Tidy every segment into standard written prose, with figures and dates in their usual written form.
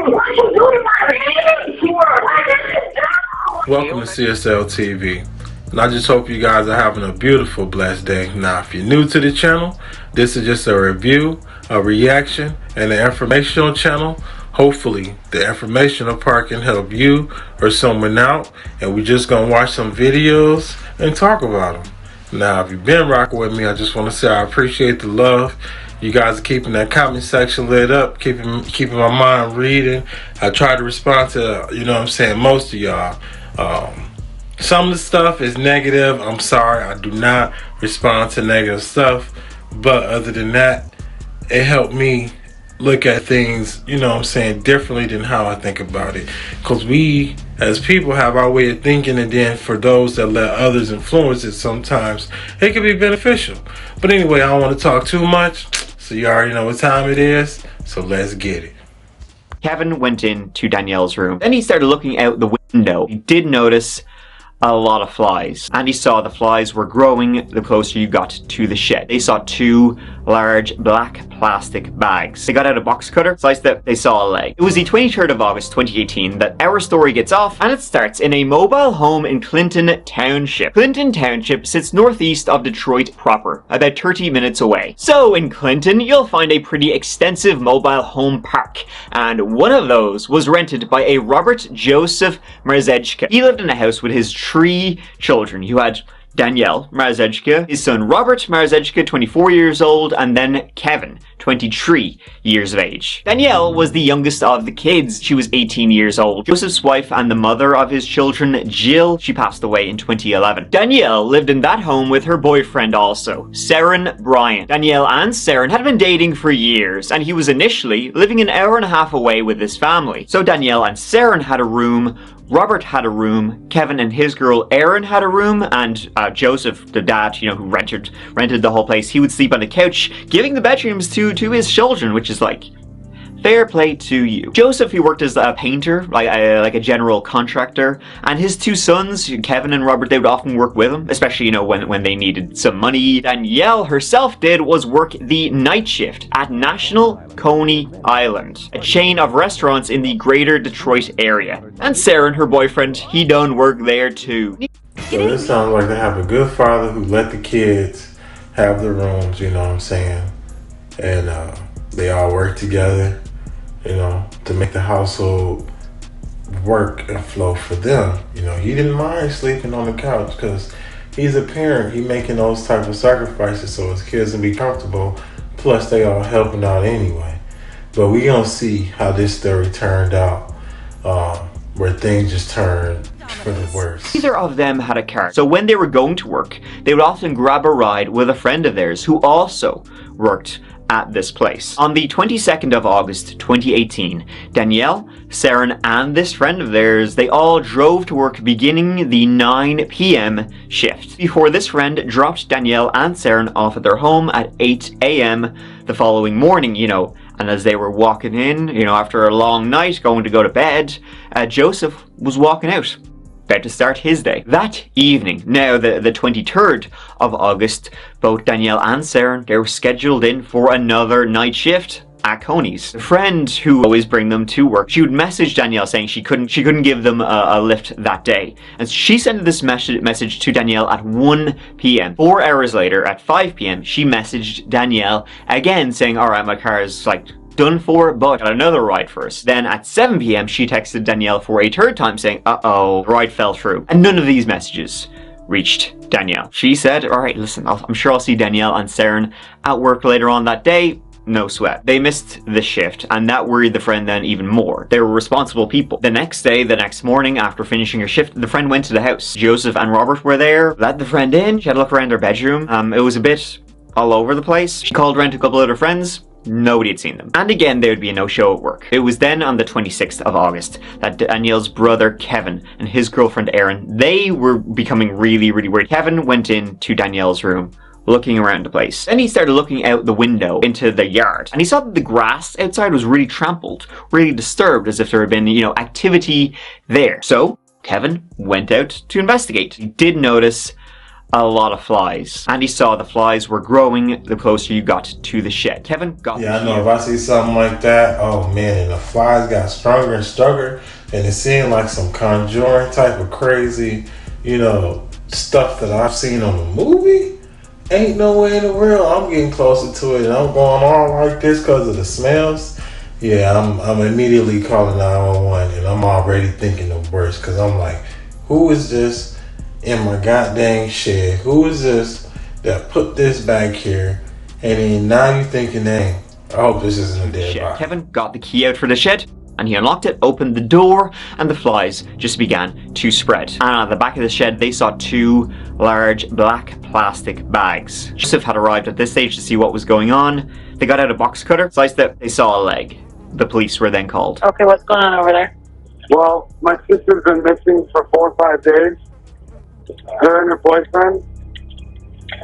Welcome to CSL TV. And I just hope you guys are having a beautiful, blessed day. Now, if you're new to the channel, this is just a review, a reaction, and an informational channel. Hopefully, the informational part can help you or someone out. And we're just going to watch some videos and talk about them. Now, if you've been rocking with me, I just want to say I appreciate the love. You guys are keeping that comment section lit up, keeping my mind reading. I try to respond to, most of y'all. Some of the stuff is negative. I'm sorry, I do not respond to negative stuff. But other than that, it helped me look at things, differently than how I think about it. Because we, as people, have our way of thinking, and then for those that let others influence it, sometimes it can be beneficial. But anyway, I don't want to talk too much, so you already know what time it is, so let's get it. Kevin went into Danielle's room. Then he started looking out the window. He did notice a lot of flies, and he saw the flies were growing the closer you got to the shed. They saw two large black plastic bags. They got out a box cutter, sliced it, they saw a leg. It was the 23rd of August 2018 that our story gets off, and it starts in a mobile home in Clinton Township. Clinton Township sits northeast of Detroit proper, about 30 minutes away. So in Clinton, you'll find a pretty extensive mobile home park, and one of those was rented by a Robert Joseph Marzejka. He lived in a house with his 3 children. You had Danielle Marzejka, his son Robert Marzejka, 24 years old, and then Kevin, 23 years of age. Danielle was the youngest of the kids. She was 18 years old. Joseph's wife and the mother of his children, Jill, she passed away in 2011. Danielle lived in that home with her boyfriend also, Seren Bryant. Danielle and Seren had been dating for years, and he was initially living an hour and a half away with his family. So Danielle and Seren had a room, Robert had a room, Kevin and his girl Erin had a room, and Joseph, the dad, who rented the whole place, he would sleep on the couch, giving the bedrooms to his children, which is like, fair play to you. Joseph, he worked as a painter, like a general contractor, and his 2 sons, Kevin and Robert, they would often work with him, especially, when they needed some money. Danielle herself was work the night shift at National Coney Island, a chain of restaurants in the greater Detroit area. And Seren, her boyfriend, he done work there too. So this sounds like they have a good father who let the kids have the rooms, and they all work together, to make the household work and flow for them. He didn't mind sleeping on the couch because he's a parent. He making those type of sacrifices so his kids can be comfortable. Plus, they all helping out anyway. But we gonna see how this story turned out, where things just turned for the worse. Neither of them had a car, so when they were going to work, they would often grab a ride with a friend of theirs who also worked at this place. On the 22nd of August 2018, Danielle, Seren, and this friend of theirs, they all drove to work beginning the 9 p.m. shift, before this friend dropped Danielle and Seren off at their home at 8 a.m. the following morning, and as they were walking in, after a long night, going to go to bed, Joseph was walking out, about to start his day. That evening, now the 23rd of August, both Danielle and Seren, they were scheduled in for another night shift at Coney's. The friend who always bring them to work, she would message Danielle saying she couldn't give them a lift that day. And she sent this message to Danielle at 1 p.m. 4 hours later, at 5 p.m., she messaged Danielle again saying, alright, my car is done for, but got another ride first. Then at 7 p.m. she texted Danielle for a 3rd time saying, uh-oh, the ride fell through. And none of these messages reached Danielle. She said, alright, listen, I'm sure I'll see Danielle and Seren at work later on that day. No sweat. They missed the shift, and that worried the friend then even more. They were responsible people. The next morning, after finishing her shift, the friend went to the house. Joseph and Robert were there, let the friend in, she had a look around her bedroom. It was a bit all over the place. She called around to a couple of her friends. Nobody had seen them. And again, there would be a no-show at work. It was then on the 26th of August that Danielle's brother, Kevin, and his girlfriend, Erin, they were becoming really, really worried. Kevin went into Danielle's room, looking around the place. Then he started looking out the window into the yard, and he saw that the grass outside was really trampled, really disturbed, as if there had been, activity there. So Kevin went out to investigate. He did notice a lot of flies. And he saw the flies were growing the closer you got to the shed. Kevin got Yeah, I know. If I see something like that, oh man, and the flies got stronger and stronger, and it seemed like some Conjuring type of crazy, stuff that I've seen on the movie. Ain't no way in the world I'm getting closer to it, and I'm going on like this because of the smells. Yeah, I'm immediately calling 911, and I'm already thinking the worst because I'm like, who is this in my goddamn shed? Who is this that put this back here? And then now you're thinking, hey, I hope this isn't a dead body. Kevin got the key out for the shed, and he unlocked it, opened the door, and the flies just began to spread. And at the back of the shed, they saw 2 large black plastic bags. Joseph had arrived at this stage to see what was going on. They got out a box cutter, sliced it, they saw a leg. The police were then called. Okay, what's going on over there? Well, my sister's been missing for 4 or 5 days. Her and her boyfriend.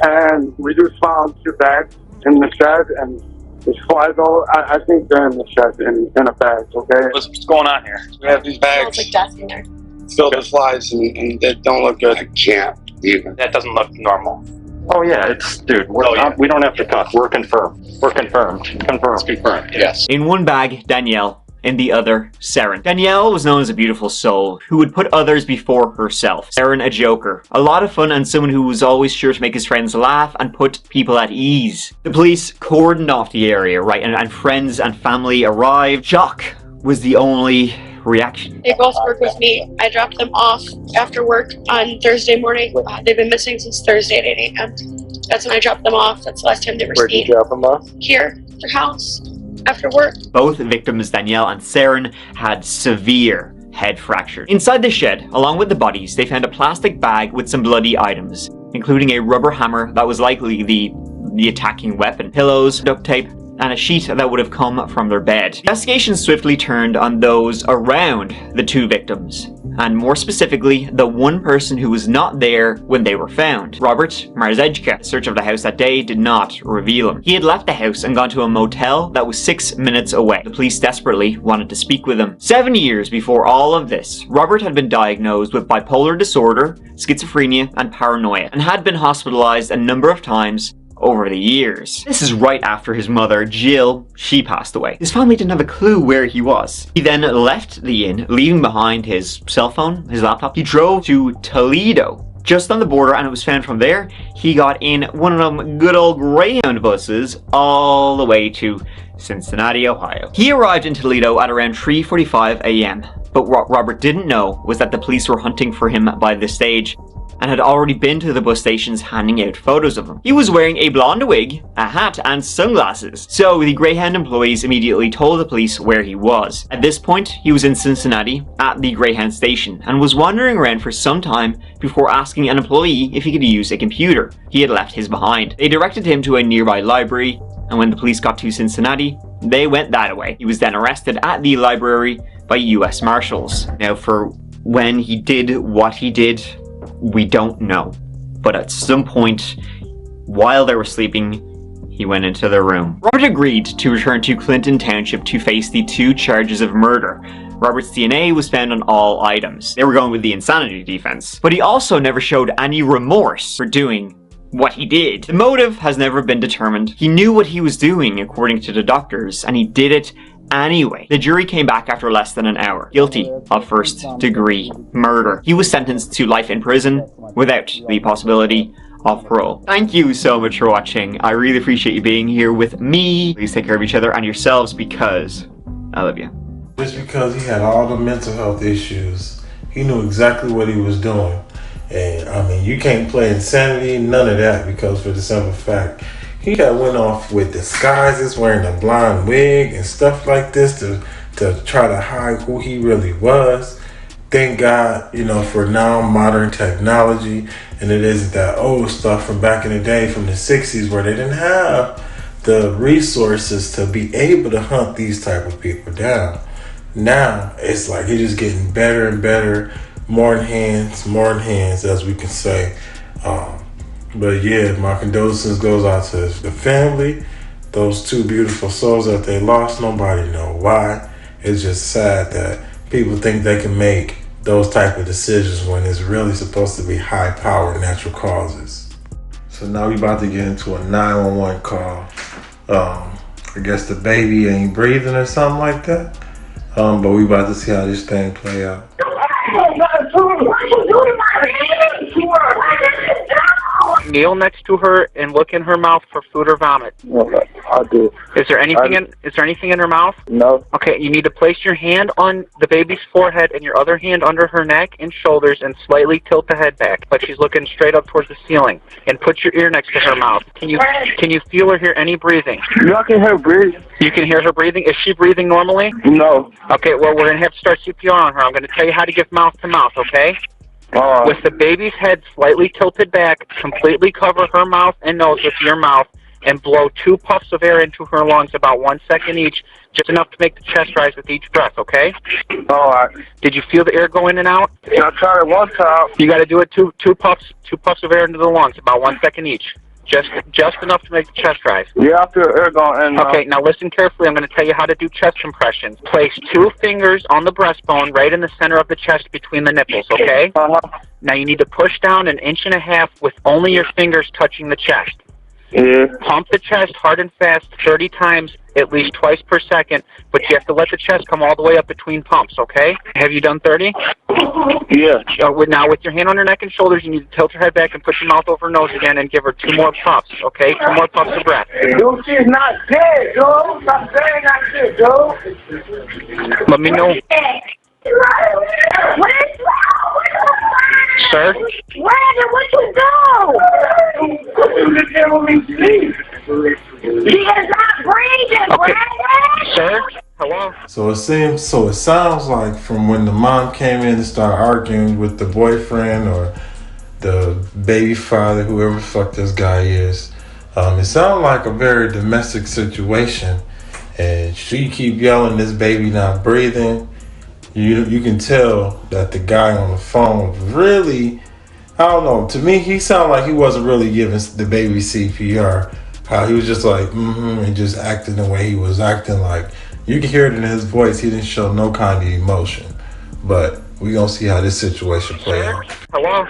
And we just found 2 bags in the shed, and there's flies all. I think they're in the shed in a bag, okay? What's going on here? We have these bags It's like dust in there. filled with flies and they don't look good. I can't even. That doesn't look normal. Oh yeah, it's dude. We don't have to talk. We're confirmed. We're confirmed. Confirmed. It's confirmed, yes. In one bag, Danielle. In the other, Saren. Danielle was known as a beautiful soul who would put others before herself. Saren, a joker. A lot of fun and someone who was always sure to make his friends laugh and put people at ease. The police cordoned off the area, right, and friends and family arrived. Shock was the only reaction. They both work with me. I dropped them off after work on Thursday morning. They've been missing since Thursday at 8 a.m. That's when I dropped them off. That's the last time they were Where'd you seen. drop them off? Here, their house, after work. Both victims, Danielle and Saren, had severe head fractures. Inside the shed, along with the bodies, they found a plastic bag with some bloody items, including a rubber hammer that was likely the attacking weapon, pillows, duct tape, and a sheet that would have come from their bed. Investigation swiftly turned on those around the 2 victims, and more specifically, the one person who was not there when they were found. Robert Marzejka. The search of the house that day did not reveal him. He had left the house and gone to a motel that was 6 minutes away. The police desperately wanted to speak with him. 7 years before all of this, Robert had been diagnosed with bipolar disorder, schizophrenia, and paranoia, and had been hospitalized a number of times over the years. This is right after his mother, Jill, she passed away. His family didn't have a clue where he was. He then left the inn, leaving behind his cell phone, his laptop. He drove to Toledo, just on the border, and it was found from there. He got in one of them good old Greyhound buses all the way to Cincinnati, Ohio. He arrived in Toledo at around 3:45 a.m., but what Robert didn't know was that the police were hunting for him by this stage and had already been to the bus stations handing out photos of him. He was wearing a blonde wig, a hat, and sunglasses, so the Greyhound employees immediately told the police where he was. At this point, he was in Cincinnati at the Greyhound station and was wandering around for some time before asking an employee if he could use a computer. He had left his behind. They directed him to a nearby library, and when the police got to Cincinnati, they went that way. He was then arrested at the library by US Marshals. Now, for when he did what he did, we don't know, but at some point while they were sleeping, he went into their room. Robert agreed to return to Clinton Township to face the 2 charges of murder. Robert's DNA was found on all items. They were going with the insanity defense, but he also never showed any remorse for doing what he did. The motive has never been determined. He knew what he was doing according to the doctors, and he did it anyway. The jury came back after less than an hour, guilty of first-degree murder. He was sentenced to life in prison without the possibility of parole. Thank you so much for watching. I really appreciate you being here with me. Please take care of each other and yourselves because I love you. Just because he had all the mental health issues, he knew exactly what he was doing. And I mean, you can't play insanity, none of that, because for the simple fact, he had went off with disguises, wearing a blonde wig and stuff like this to try to hide who he really was. Thank God, for now modern technology, and it isn't that old stuff from back in the day from the 60s where they didn't have the resources to be able to hunt these type of people down. Now, it's like it's just getting better and better, more in hands, as we can say. But yeah, my condolences goes out to the family, those 2 beautiful souls that they lost. Nobody know why. It's just sad that people think they can make those type of decisions when it's really supposed to be high-powered natural causes. So now we about to get into a 911 call. I guess the baby ain't breathing or something like that. But we about to see how this thing play out. Kneel next to her and look in her mouth for food or vomit. Okay, I'll do it. Is there anything in her mouth? No. Okay, you need to place your hand on the baby's forehead and your other hand under her neck and shoulders and slightly tilt the head back like she's looking straight up towards the ceiling. And put your ear next to her mouth. Can you feel or hear any breathing? You can hear breathing? You can hear her breathing? Is she breathing normally? No. Okay, well, we're going to have to start CPR on her. I'm going to tell you how to give mouth to mouth, okay? With the baby's head slightly tilted back, completely cover her mouth and nose with your mouth and blow 2 puffs of air into her lungs about 1 second each, just enough to make the chest rise with each breath, okay? All right. Did you feel the air go in and out? I tried it one time. You got to do it two puffs of air into the lungs, about 1 second each. Just enough to make the chest rise. Yeah, I feel air going in. Okay, now listen carefully. I'm going to tell you how to do chest compressions. Place 2 fingers on the breastbone right in the center of the chest between the nipples, okay? Now you need to push down 1.5 inches with only your fingers touching the chest. Yeah. Pump the chest hard and fast 30 times, at least twice per second, but you have to let the chest come all the way up between pumps, okay? Have you done 30? Yeah. Now, with your hand on her neck and shoulders, you need to tilt her head back and put your mouth over her nose again and give her 2 more puffs, okay? 2 more puffs of breath. Dude, she's not dead, dude. Stop saying that shit, dude. Let me know. Sir? Brandon, what you do? She is not breathing, Okay. Brandon. Sir? Hello? So it sounds like from when the mom came in and started arguing with the boyfriend or the baby father, whoever the fuck this guy is, it sounded like a very domestic situation. And she keep yelling, this baby not breathing. You can tell that the guy on the phone really, I don't know, to me he sounded like he wasn't really giving the baby CPR. How he was just like, and just acting the way he was acting. Like, you can hear it in his voice, he didn't show no kind of emotion. But we gonna see how this situation play out. Hello?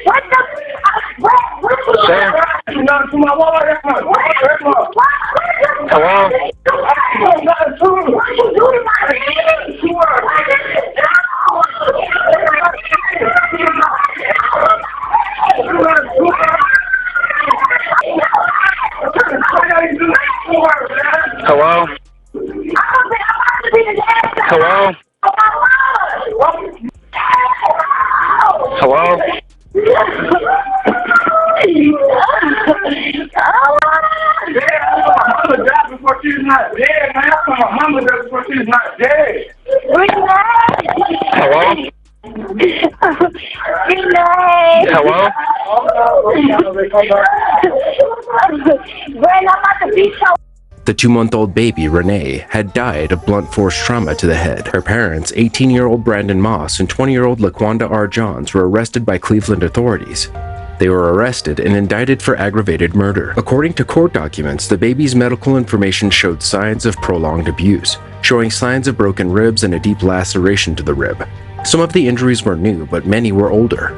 What the? Sir? Hello? Hello? Hello? Hello? Mama died before she's not dead, man. My mama died before she's not dead. Hello? Hello? Brandon, I'm about to be so. The 2-month-old baby, Renee, had died of blunt force trauma to the head. Her parents, 18-year-old Brandon Moss and 20-year-old Laquanda R. Johns, were arrested by Cleveland authorities. They were arrested and indicted for aggravated murder. According to court documents, the baby's medical information showed signs of prolonged abuse, showing signs of broken ribs and a deep laceration to the rib. Some of the injuries were new, but many were older.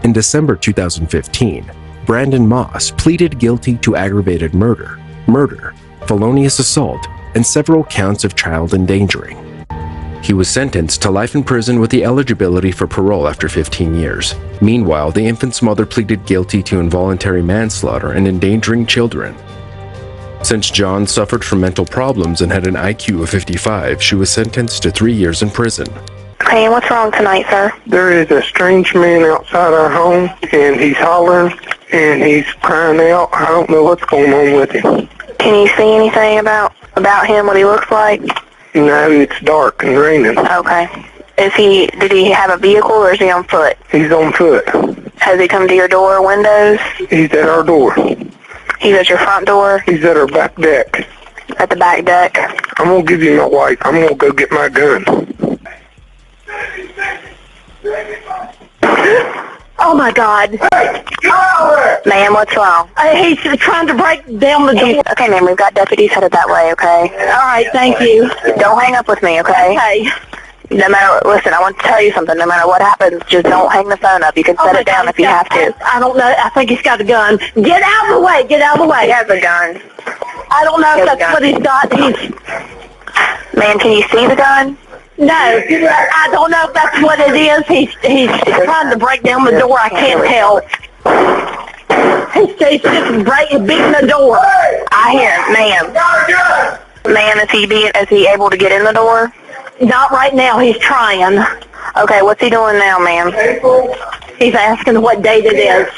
In December 2015, Brandon Moss pleaded guilty to aggravated murder, felonious assault, and several counts of child endangering. He was sentenced to life in prison with the eligibility for parole after 15 years. Meanwhile, the infant's mother pleaded guilty to involuntary manslaughter and endangering children. Since John suffered from mental problems and had an IQ of 55, she was sentenced to 3 years in prison. Okay, what's wrong tonight, sir? There is a strange man outside our home, and he's hollering, and he's crying out. I don't know what's going on with him. Can you see anything about him, what he looks like? No, it's dark and raining. Okay. Did he have a vehicle or is he on foot? He's on foot. Has he come to your door or windows? He's at our door. He's at your front door? He's at our back deck. At the back deck? I'm going to give you my wife. I'm going to go get my gun. Oh my God. Ma'am, what's wrong? He's trying to break down the door. Okay, ma'am, we've got deputies headed that way, okay? All right, thank you. Don't hang up with me, okay? Okay. No matter, listen, I want to tell you something. No matter what happens, just don't hang the phone up. You can set it down if you have to. I don't know. I think he's got a gun. Get out of the way. Get out of the way. He has a gun. I don't know if that's what he's got. Ma'am, can you see the gun? No, I don't know if that's what it is. He's trying to break down the door. I can't tell. He's just beating the door. I hear him, ma'am. Ma'am, is he able to get in the door? Not right now. He's trying. Okay, what's he doing now, ma'am? He's asking what date it is.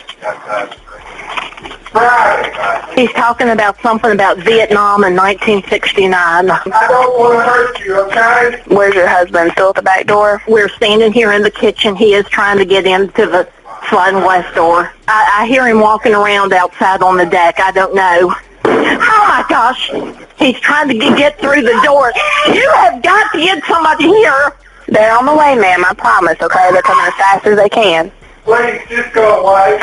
He's talking about something about Vietnam in 1969. I don't want to hurt you, okay? Where's your husband? Still at the back door? We're standing here in the kitchen. He is trying to get into the sliding glass door. I hear him walking around outside on the deck. I don't know. Oh my gosh. He's trying to get through the door. You have got to get somebody here. They're on the way, ma'am, I promise, okay? They're coming as fast as they can. Please, just go away.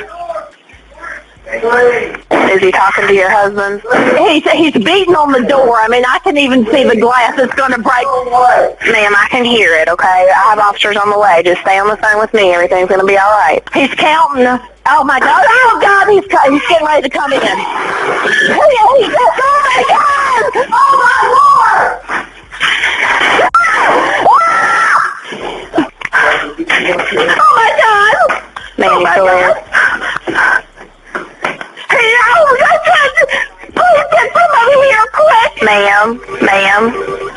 Please. Is he talking to your husband? He's beating on the door. I mean, I can even see the glass is going to break. Ma'am, I can hear it, okay? I have officers on the way. Just stay on the phone with me. Everything's going to be all right. He's counting. Oh, my God. Oh, God, he's getting ready to come in. Oh, my God. Oh, my Lord. Oh, my God. Ma'am, you still there? Please get somebody here quick! Ma'am?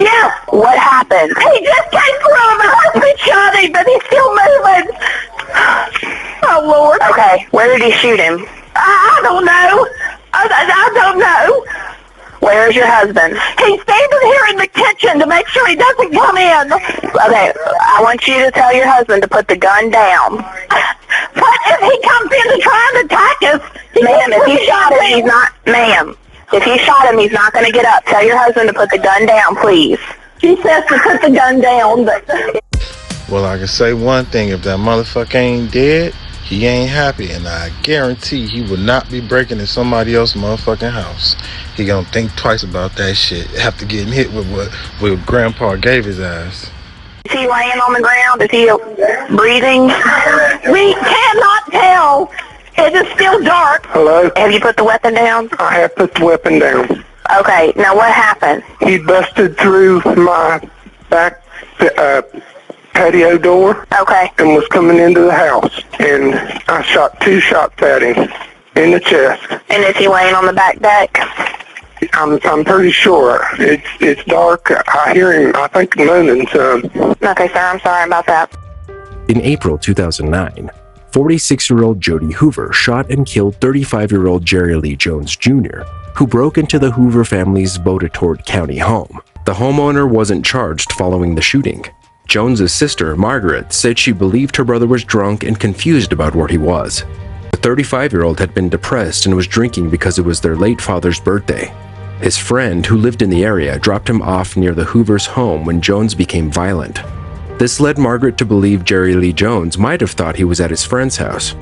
Yes! What happened? He just came through. My husband shot him, but he's still moving. Oh, Lord. Okay, where did he shoot him? I don't know. I don't know. Where is your husband? He's standing here in the kitchen to make sure he doesn't come in. Okay, I want you to tell your husband to put the gun down. What if he comes in to try and attack us? Ma'am, if he shot him, he's not... Ma'am, if he shot him, he's not going to get up. Tell your husband to put the gun down, please. She says to put the gun down, but... Well, I can say one thing. If that motherfucker ain't dead, he ain't happy. And I guarantee he would not be breaking in somebody else's motherfucking house. He gonna think twice about that shit after getting hit with what Grandpa gave his ass. Is he laying on the ground? Is he breathing? We cannot tell. It is still dark. Hello? Have you put the weapon down? I have put the weapon down. Okay, now what happened? He busted through my back patio door Okay. and was coming into the house. And I shot 2 shots at him in the chest. And is he laying on the back deck? I'm pretty sure. It's dark. I hear him, I think, moaning some. Okay, sir, I'm sorry about that. In April 2009, 46-year-old Jody Hoover shot and killed 35-year-old Jerry Lee Jones Jr., who broke into the Hoover family's Botetourt County home. The homeowner wasn't charged following the shooting. Jones's sister, Margaret, said she believed her brother was drunk and confused about where he was. The 35-year-old had been depressed and was drinking because it was their late father's birthday. His friend, who lived in the area, dropped him off near the Hoovers' home when Jones became violent. This led Margaret to believe Jerry Lee Jones might have thought he was at his friend's house.